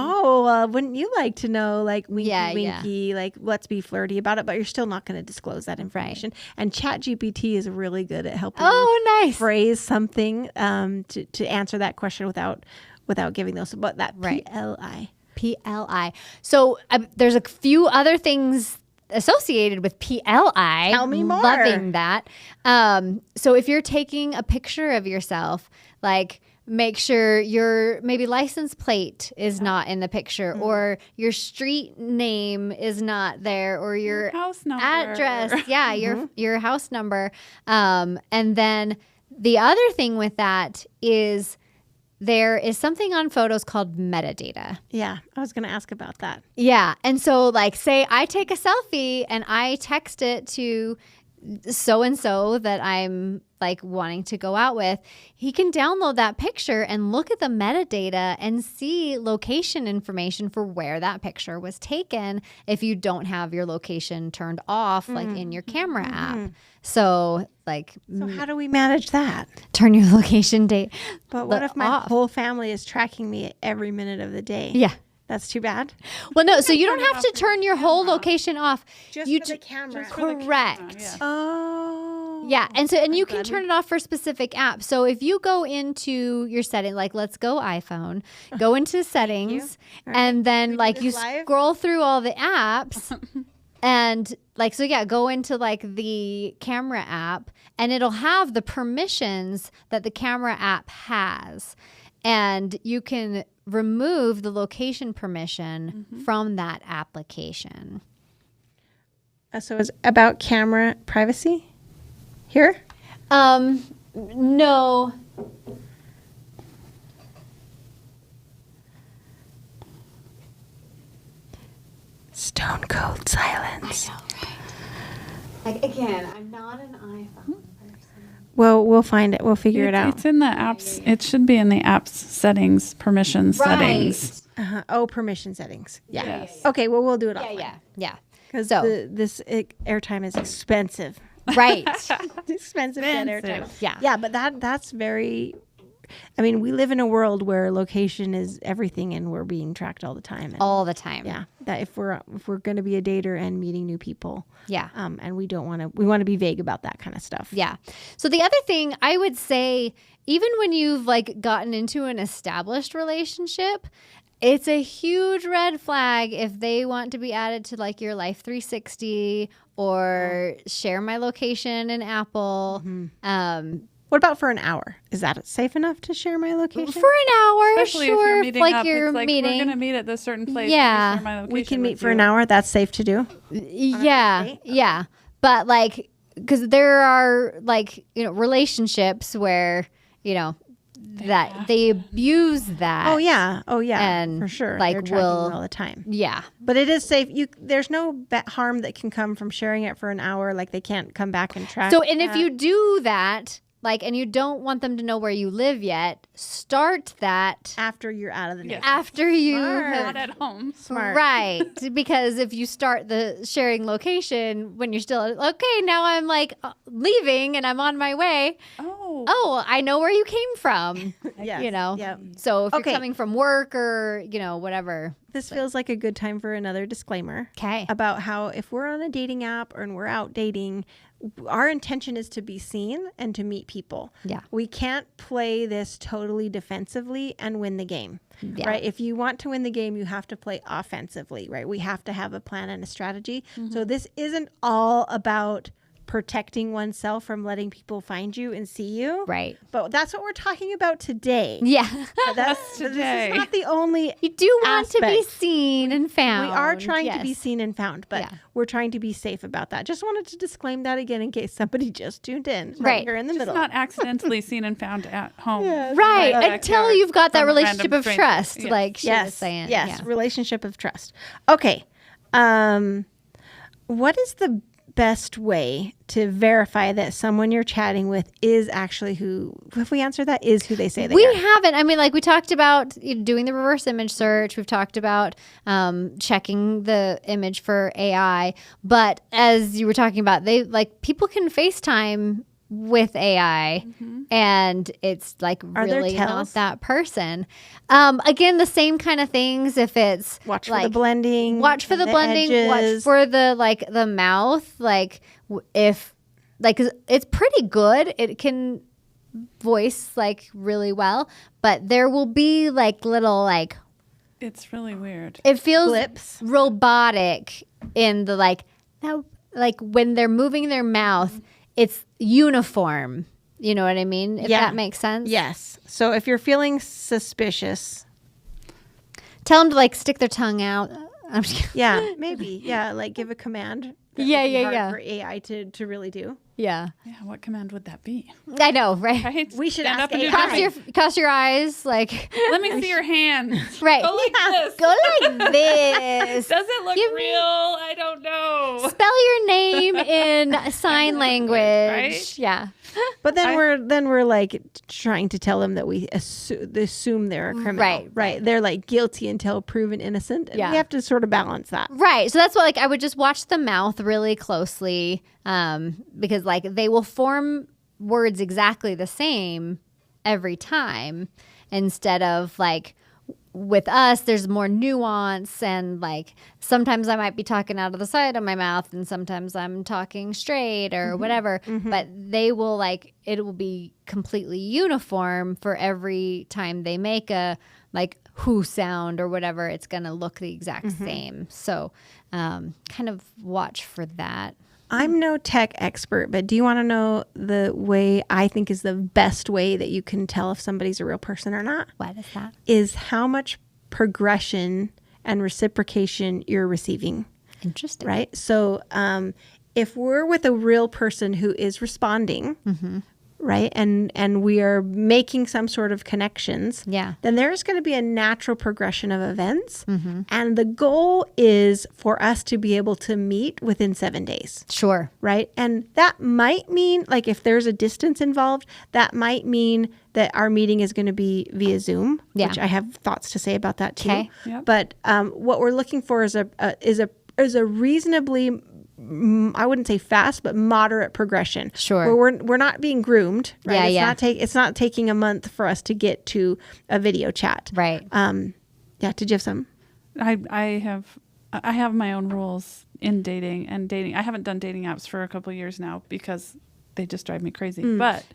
wouldn't you like to know, like winky, Yeah, winky, like let's be flirty about it, but you're still not going to disclose that information. And ChatGPT is really good at helping you Oh, nice. phrase something to answer that question without giving those. But that Right. PLI. PLI. So there's a few other things associated with PLI. Tell me more. Loving that. So if you're taking a picture of yourself, like make sure your maybe license plate is not in the picture or your street name is not there or your House number. address. Yeah, your house number. And then the other thing with that is there is something on photos called metadata. Yeah, I was going to ask about that. Yeah. And so, like, say I take a selfie and I text it to so-and-so that I'm like wanting to go out with, he can download that picture and look at the metadata and see location information for where that picture was taken if you don't have your location turned off, like in your camera app. So, like, So how do we manage that? turn your location date. But what if my off. whole family is tracking me every minute of the day? Yeah. That's too bad. Well, no, so you don't turn it have to off for turn your whole location off. Just you for the camera. Just for the correct. camera, yeah. Oh. Yeah, and you can turn it off for specific apps. So if you go into your setting, like let's go iPhone, go into settings, and then like you this live? scroll through all the apps, and like go into like the camera app, and it'll have the permissions that the camera app has, and you can remove the location permission from that application. So it's about camera privacy here? No. Stone cold silence. Like again, I'm not an iPhone person. Well, we'll find it. We'll figure it out. It's in the apps. It should be in the apps settings, permission settings. Oh, permission settings. Yeah. Yes. Okay, well, we'll do it offline. Yeah. Because So- this airtime is expensive. Right. It's expensive to get airtime. Yeah. Yeah, but that's very... I mean, we live in a world where location is everything and we're being tracked all the time. And All the time. yeah, that if we're going to be a dater and meeting new people, Yeah. and we want to be vague about that kind of stuff. Yeah. So the other thing I would say, even when you've like gotten into an established relationship, it's a huge red flag if they want to be added to like your Life 360 or share my location in Apple. What about for an hour? Is that safe enough to share my location? For an hour, Especially sure. if you're meeting like up. you're It's like, meeting. we're going to meet at this certain place. Yeah. Let me share my We location can meet with for an you. hour. That's safe to do. Yeah, date? yeah. But like, because there are like, relationships where, that they abuse that. Oh yeah, And, for sure. like, They're tracking will- you all the time. Yeah. But it is safe. There's no harm that can come from sharing it for an hour. Like they can't come back and track. So, and if that. you do that, like, and you don't want them to know where you live yet, start that after you're out of the nest. after you Smart. have. Not at home. Smart. Right. Because if you start the sharing location when you're still, okay, now I'm like leaving and I'm on my way. Oh, I know where you came from. Yes. Yep. So if Okay. you're coming from work or, whatever. This feels like a good time for another disclaimer. Okay. About how if we're on a dating app and we're out dating, our intention is to be seen and to meet people. Yeah. We can't play this totally defensively and win the game. Yeah. Right? If you want to win the game, you have to play offensively, right? We have to have a plan and a strategy. So this isn't all about protecting oneself from letting people find you and see you. Right. But that's what we're talking about today. Yeah. This today. is not the only You do want to be aspect. seen and found. We are trying to be Yes. seen and found, but Yeah. we're trying to be safe about that. Just wanted to disclaim that again in case somebody just tuned in. Right. Here in the Just middle. not accidentally seen and found at home. Right. Right. Until you've got that From a relationship random of stranger. trust, Yes. like she was saying. Yes. Yeah. Relationship of trust. Okay. What is the best way to verify that someone you're chatting with is actually who, if we answer that, is who they say they We are? haven't. I mean, like we talked about doing the reverse image search. We've talked about checking the image for AI. But as you were talking about, people can FaceTime with AI, and it's like Are there really not tells? that person. Again, the same kind of things. If it's Watch for like, the blending. watch for the blending, watch edges. for the mouth, if it's pretty good, it can voice like really well, but there will be like little like It's really weird. it feels Lips. robotic in the like when they're moving their mouth, it's uniform. You know what I mean? If Yeah. that makes sense. Yes. So if you're feeling suspicious, Tell them to like stick their tongue out. I'm just kidding. yeah, maybe. Yeah, like give a command. That Yeah, would be yeah, hard yeah. For AI to really do. Yeah. Yeah, what command would that be? I know, right? Right? We should Stand ask up and do AI. this. Cross your eyes, like Let me see your hands. right. Go like this. Go like this. Does it look Give me- real? I don't know. Spell your name in sign language. Right? Yeah. But then we're like trying to tell them that we assume they're a criminal. Right. They're like guilty until proven innocent. And Yeah. we have to sort of balance that. Right. So that's what I would just watch the mouth really closely, because like they will form words exactly the same every time, instead of like with us there's more nuance, and like sometimes I might be talking out of the side of my mouth and sometimes I'm talking straight or whatever, but they will it will be completely uniform for every time they make a like who sound or whatever. It's going to look the exact same. So kind of watch for that. I'm no tech expert, but do you want to know the way I think is the best way that you can tell if somebody's a real person or not? What is that? Is how much progression and reciprocation you're receiving, Interesting. right? So if we're with a real person who is responding, right, and we are making some sort of connections, Yeah. then there's going to be a natural progression of events. And the goal is for us to be able to meet within 7 days. Sure. Right. And that might mean, like, if there's a distance involved, that might mean that our meeting is going to be via Zoom, Yeah. which I have thoughts to say about that too. Okay. Yep. But what we're looking for is a reasonably, I wouldn't say fast, but moderate progression. Sure. Where we're not being groomed. Right? Yeah, It's not taking a month for us to get to a video chat. Right. Yeah. Did you have some? I have my own rules in dating. I haven't done dating apps for a couple of years now because they just drive me crazy. But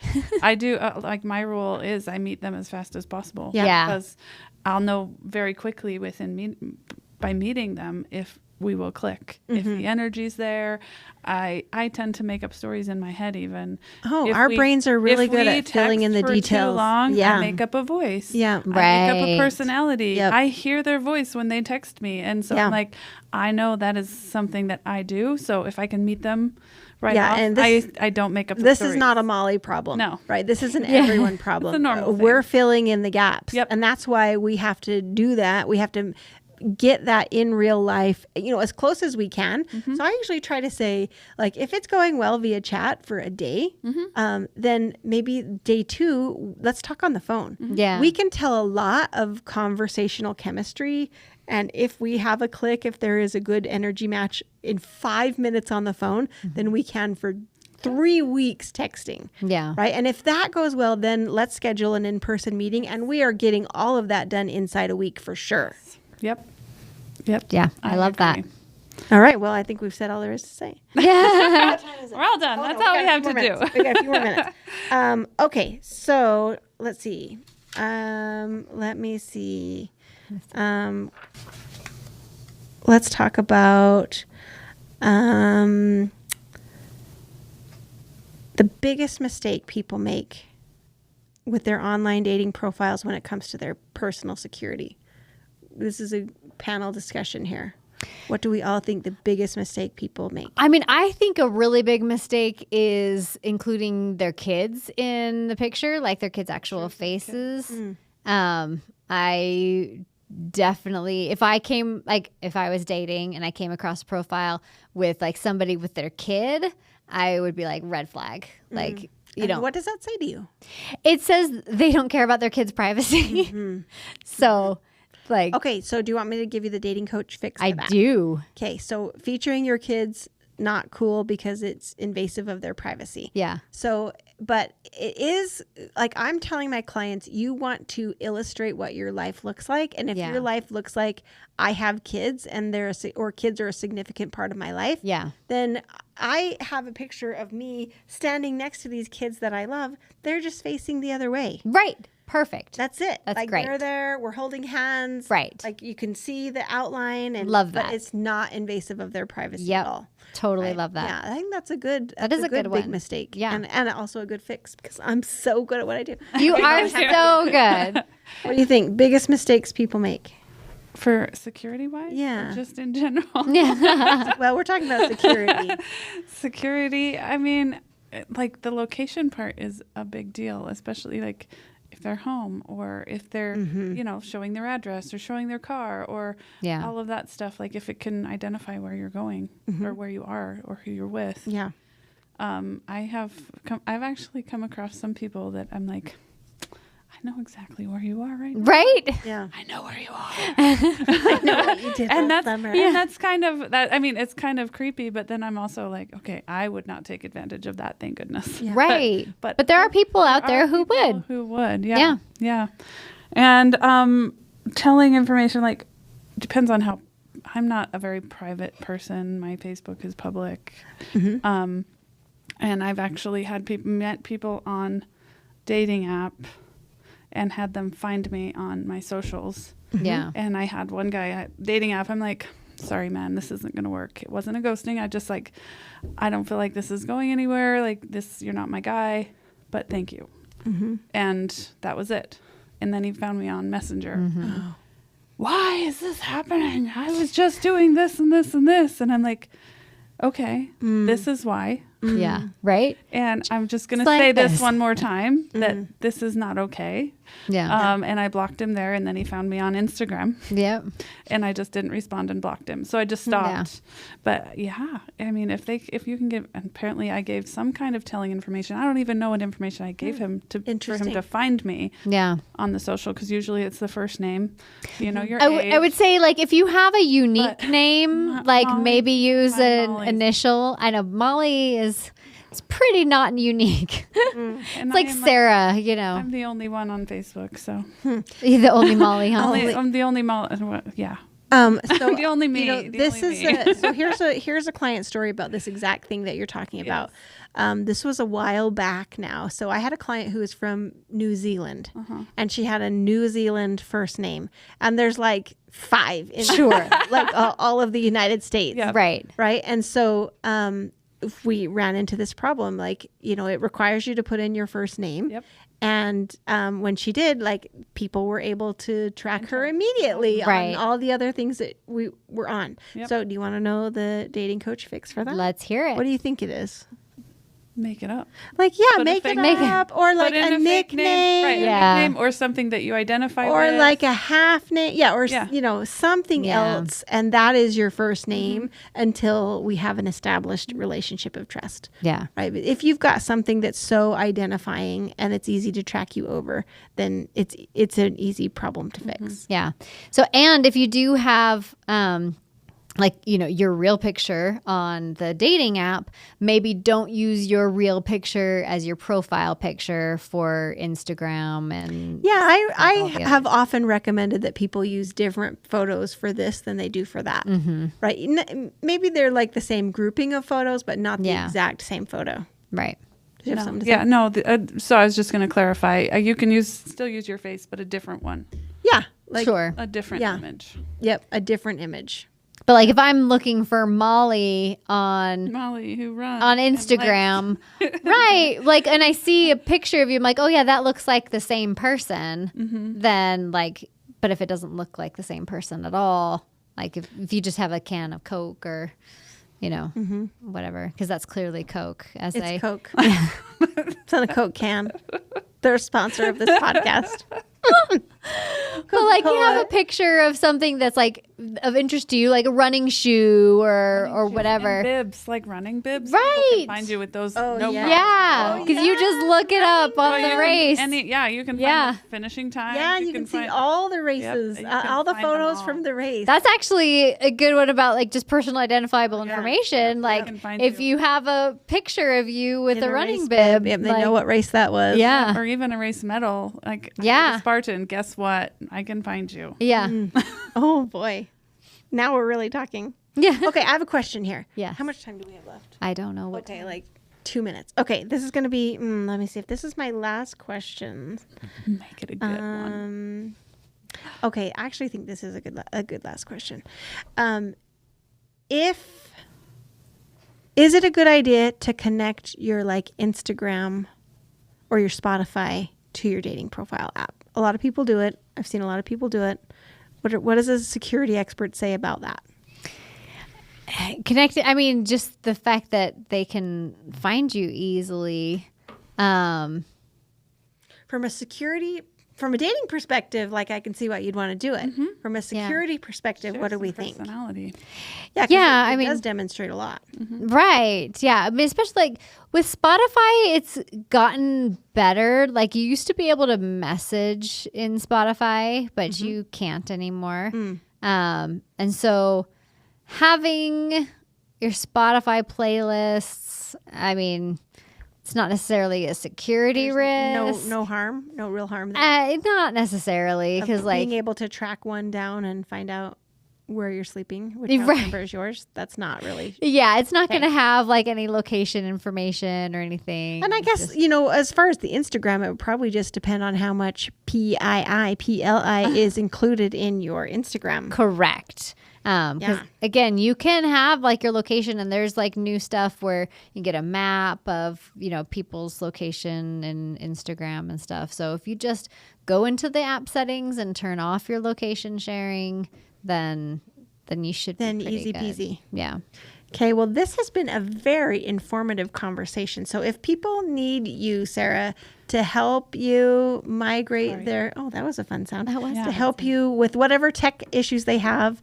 I do like my rule is I meet them as fast as possible. Yeah. Because I'll know very quickly by meeting them if we will click. If the energy's there, I tend to make up stories in my head even. Oh, If our brains are really if good we at filling in the text for details. Too long, Yeah. I make up a voice. Yeah. I make up a Right. personality. Yep. I hear their voice when they text me. And so Yeah. I'm like, I know that is something that I do. So if I can meet them right Yeah, off, and this- I don't make up the This stories. is not a Molly problem. No. Right? This is an everyone problem. It's a normal thing. We're filling in the gaps. Yep. And that's why we have to do that. We have to get that in real life, as close as we can. So I usually try to say, like, if it's going well via chat for a day, then maybe day 2, let's talk on the phone. Yeah. We can tell a lot of conversational chemistry. And if we have a click, if there is a good energy match in 5 minutes on the phone, then we can for 3 weeks texting. Yeah. Right. And if that goes well, then let's schedule an in-person meeting. And we are getting all of that done inside a week for sure. Yep. Yeah. I love that. agree. All right. Well, I think we've said all there is to say. Yeah. We're all done. That's all we have to do. We got a few more minutes. Okay. So let's see. Let me see. Let's talk about the biggest mistake people make with their online dating profiles when it comes to their personal security. This is a panel discussion here. What do we all think the biggest mistake people make? I mean, I think a really big mistake is including their kids in the picture, like their kids' actual faces. I definitely, if I was dating and I came across a profile with like somebody with their kid, I would be like, red flag. Like, you know, what does that say to you? It says they don't care about their kids' privacy. So, like, okay, so do you want me to give you the dating coach fix for I that? do. Okay, so featuring your kids, not cool because it's invasive of their privacy. Yeah. So, but it is like I'm telling my clients, you want to illustrate what your life looks like. And if your life looks like I have kids and kids are a significant part of my life, then I have a picture of me standing next to these kids that I love. They're just facing the other way. Right. Perfect. That's it. That's like great. They're there. We're holding hands. Right. Like you can see the outline. And love that. But it's not invasive of their privacy at all. Totally love that. Yeah, I think that's a good. That is a good big one. mistake. Yeah, and also a good fix because I'm so good at what I do. You are so good. What do you think? Biggest mistakes people make for security wise? Yeah, or just in general. Yeah. Well, we're talking about security. Security. I mean, like the location part is a big deal, especially like if they're home or if they're, you know, showing their address or showing their car or all of that stuff. Like if it can identify where you're going or where you are or who you're with. Yeah. I've actually come across some people that I'm like, I know exactly where you are right now. Right? Yeah. I know where you are. I know what you did last summer. And that's kind of that. I mean, it's kind of creepy, but then I'm also like, okay, I would not take advantage of that. Thank goodness. Yeah. But there are people out there who would. Who would? Yeah. Yeah. And telling information like depends on how. I'm not a very private person. My Facebook is public, and I've actually had met people on dating app. And had them find me on my socials. Yeah. And I had one guy at dating app. I'm like, sorry, man, this isn't going to work. It wasn't a ghosting. I just like, I don't feel like this is going anywhere. Like this, you're not my guy, but thank you. And that was it. And then he found me on Messenger. Oh. Why is this happening? I was just doing this and this and this. And I'm like, okay, this is why. Yeah. Right? And I'm just going to Like say this. this one more time, that this is not okay. Yeah. And I blocked him there, and then he found me on Instagram. Yep. And I just didn't respond and blocked him. So I just stopped. But yeah, I mean, if you can give, apparently I gave some kind of telling information. I don't even know what information I gave him for him to find me on the social, because usually it's the first name, you know, your age. I would say, like, if you have a unique name, like Molly, maybe use an Molly's. initial. I know Molly is pretty not unique. It's like Sarah, you know. I'm the only one on Facebook, so. You're the only Molly, huh? I'm the only Molly, yeah. So the only me. You know, the this only is me. so here's a client story about this exact thing that you're talking about. This was a while back now. So I had a client who was from New Zealand, and she had a New Zealand first name, and there's like 5 in like all of the United States. Yep. Right. And so if we ran into this problem, like, you know, it requires you to put in your first name. Yep. And when she did, like, people were able to track her immediately on all the other things that we were on. Yep. So do you want to know the dating coach fix for that? Let's hear it. What do you think it is? Make it up. Like, Put make a it fake up, or like Put in a nickname, right? Yeah. A nickname or something that you identify or with, like a half name, you know, something else, and that is your first name until we have an established relationship of trust. Yeah. Right. But if you've got something that's so identifying and it's easy to track you over, then it's an easy problem to fix. Yeah. So, and if you do have, like, you know, your real picture on the dating app, maybe don't use your real picture as your profile picture for Instagram. And I have often recommended that people use different photos for this than they do for that. Right. Maybe they're like the same grouping of photos, but not the exact same photo. Right. Do you have something to say? No. So I was just going to clarify. You can still use your face, but a different one. Yeah. Like, Sure. A different image. Yep. A different image. But like if I'm looking for Molly on Molly who runs on Instagram, right? Like, and I see a picture of you, I'm like, oh yeah, that looks like the same person. Then like, but if it doesn't look like the same person at all, like if you just have a can of Coke or, you know, whatever, because that's clearly Coke. It's Coke. It's on a Coke can. They're a sponsor of this podcast. But like you have a picture of something that's like of interest to you, like a running shoe or whatever. And bibs, like running bibs. Right. People can find you with those. Oh, yeah. Yeah, because you just look it up on the race. You can find the finishing time. Yeah, you can see all the races, you can all the find them photos all. from the race. That's actually a good one about like just personal identifiable information. Like can find if you. you have a picture of you with In a a running race bib, Yep, they like, know what race that was. Yeah. Or even a race medal. Like Yeah. a Spartan, guess what? I can find you. Yeah. Oh boy. Now we're really talking. Yeah. Okay, I have a question here. Yes. How much time do we have left? I don't know what. Okay, like 2 minutes. Okay, this is going to be, let me see if this is my last question. Make it a good one. Okay, I actually think this is a good last question. Is it a good idea to connect your like Instagram or your Spotify to your dating profile app? A lot of people do it. I've seen a lot of people do it. What does a security expert say about that? Connected. I mean, just the fact that they can find you easily. From a dating perspective, like I can see why you'd want to do it. From a security perspective, what do we think? Personality. Yeah, Yeah, it does demonstrate a lot. Right. Yeah. I mean, especially like with Spotify, it's gotten better. Like you used to be able to message in Spotify, but you can't anymore. And so having your Spotify playlists, I mean, it's not necessarily a security risk. No harm, no real harm there. Not necessarily, because like being able to track one down and find out where you're sleeping, which house Right. number is yours, that's not really. yeah, it's not going to have like any location information or anything. And I guess, as far as the Instagram, it would probably just depend on how much PLI is included in your Instagram. Correct. 'Cause again, you can have like your location, and there's like new stuff where you get a map of, people's location and Instagram and stuff. So if you just go into the app settings and turn off your location sharing, then you should be pretty easy good. peasy. Yeah. Okay, well, this has been a very informative conversation. So if people need you, Sarah, to help you migrate that was a fun sound. That was to help you with whatever tech issues they have,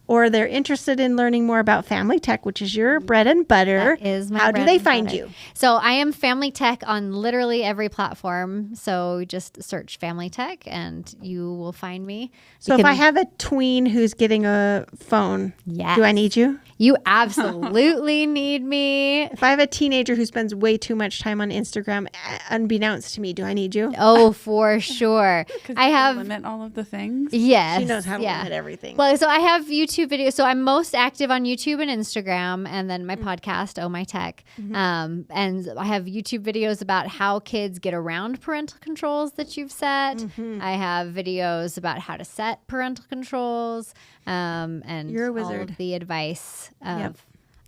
or they're interested in learning more about family tech, which is your bread and butter. That is my How do bread they and find butter. you? So I am Family Tech on literally every platform. So just search Family Tech and you will find me. So if I have a tween who's getting a phone, Yes. do I need you? You absolutely need me. If I have a teenager who spends way too much time on Instagram, unbeknownst to me, do I need you? Oh, for sure. I have limit all of the things. Yes. She knows how to limit everything. Well, so I have YouTube videos. So I'm most active on YouTube and Instagram, and then my podcast, Oh My Tech. And I have YouTube videos about how kids get around parental controls that you've set. I have videos about how to set parental controls, and You're a all wizard. of the advice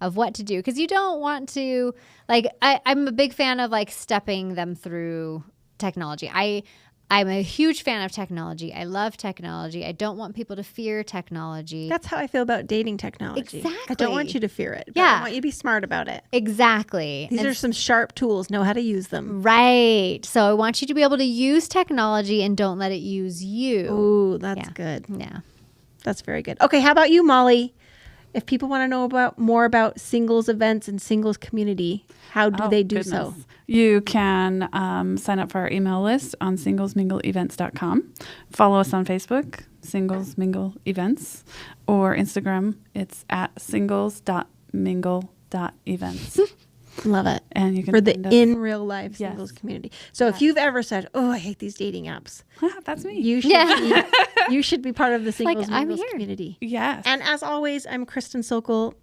of what to do, because you don't want to I'm a big fan of like stepping them through technology. I'm a huge fan of technology. I love technology. I don't want people to fear technology. That's how I feel about dating technology. I Exactly. don't want you to fear it. But Yeah. I want you to be smart about it. Exactly. These are some sharp tools. Know how to use them. Right. So I want you to be able to use technology and don't let it use you. Ooh, that's Yeah. good. Yeah. That's very good. Okay, how about you, Molly? If people want to know more about singles events and singles community, how do they do so? You can sign up for our email list on singlesmingleevents.com. Follow us on Facebook, Singles Mingle Events, or Instagram. It's at singles.mingle.events. Love it. And you can For the find us. in real life Yes. singles community. So if you've ever said, "Oh, I hate these dating apps," That's me. you should you should be part of the singles I'm mingles here. community. Yes. And as always, I'm Kristin Sokol,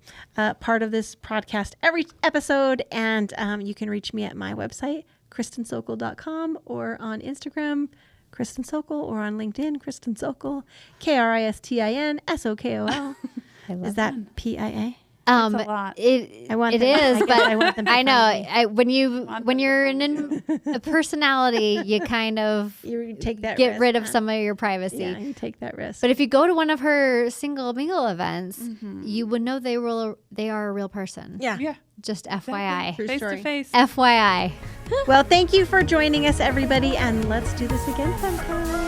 part of this podcast every episode. And you can reach me at my website, kristinsokol.com, or on Instagram, Kristin Sokol, or on LinkedIn, Kristin Sokol, KristinsOkol. Is that PIA? a lot. I want it them, is, I guess but I want them to I know find me. when you're a personality, you kind of You take that get risk, rid of huh? some of your privacy. Yeah, you take that risk. But if you go to one of her single mingle events, you would know they are a real person. yeah. Yeah. Just FYI. True Face story. to face. FYI. Well, thank you for joining us, everybody, and let's do this again sometime.